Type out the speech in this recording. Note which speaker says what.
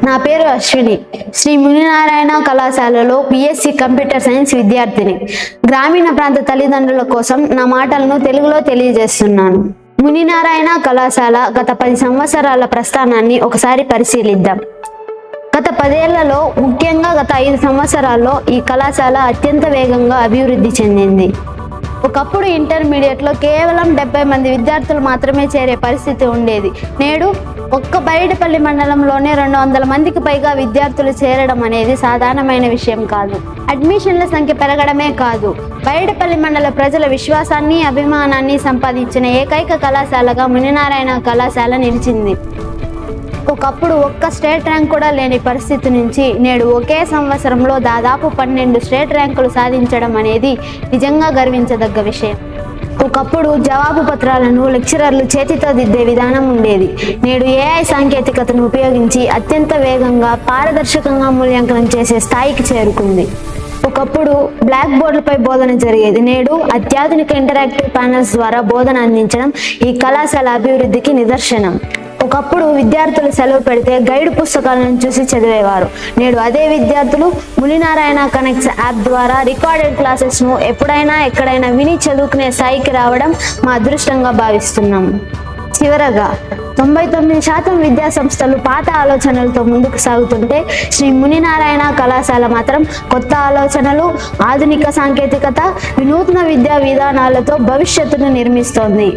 Speaker 1: నా పేరు అశ్విని. శ్రీ మునినారాయణ కళాశాలలో బిఎస్సి కంప్యూటర్ సైన్స్ విద్యార్థిని. గ్రామీణ ప్రాంత తల్లిదండ్రుల కోసం నా మాటలను తెలుగులో తెలియజేస్తున్నాను. మునినారాయణ కళాశాల గత 10 సంవత్సరాల ప్రస్థానాన్ని ఒకసారి పరిశీలిద్దాం. గత 10 ఏళ్లలో, ముఖ్యంగా గత 5 సంవత్సరాల్లో ఈ కళాశాల అత్యంత వేగంగా అభివృద్ధి చెందింది. ఒకప్పుడు ఇంటర్మీడియట్లో కేవలం 70 మంది విద్యార్థులు మాత్రమే చేరే పరిస్థితి ఉండేది. నేడు ఒక్క బైడిపల్లి మండలంలోనే 200 మందికి పైగా విద్యార్థులు చేరడం అనేది సాధారణమైన విషయం కాదు. అడ్మిషన్ల సంఖ్య పెరగడమే కాదు, బైడిపల్లి మండల ప్రజల విశ్వాసాన్ని, అభిమానాన్ని సంపాదించిన ఏకైక కళాశాలగా మునినారాయణ కళాశాల నిలిచింది. ఒకప్పుడు ఒక్క స్టేట్ ర్యాంక్ కూడా లేని పరిస్థితి నుంచి నేడు ఒకే సంవత్సరంలో దాదాపు 12 స్టేట్ ర్యాంకులు సాధించడం అనేది నిజంగా గర్వించదగ్గ విషయం. ఒకప్పుడు జవాబు పత్రాలను లెక్చరర్లు చేతితో దిద్దే విధానం ఉండేది. నేడు ఏఐ సాంకేతికతను ఉపయోగించి అత్యంత వేగంగా, పారదర్శకంగా మూల్యాంకనం చేసే స్థాయికి చేరుకుంది. ఒకప్పుడు బ్లాక్ బోర్డులపై బోధన జరిగేది. నేడు అత్యాధునిక ఇంటరాక్టివ్ ప్యానల్స్ ద్వారా బోధన అందించడం ఈ కళాశాల అభివృద్ధికి నిదర్శనం. ఒకప్పుడు విద్యార్థులు సెలవు పెడితే గైడ్ పుస్తకాలను చూసి చదివేవారు. నేడు అదే విద్యార్థులు మునినారాయణ కనెక్ట్స్ యాప్ ద్వారా రికార్డెడ్ క్లాసెస్ను ఎప్పుడైనా ఎక్కడైనా విని చదువుకునే స్థాయికి రావడం మా అదృష్టంగా భావిస్తున్నాం. చివరగా 99% విద్యా సంస్థలు పాత ఆలోచనలతో ముందుకు సాగుతుంటే శ్రీ మునినారాయణ కళాశాల మాత్రం కొత్త ఆలోచనలు, ఆధునిక సాంకేతికత, వినూత్న విద్యా విధానాలతో భవిష్యత్తును నిర్మిస్తోంది.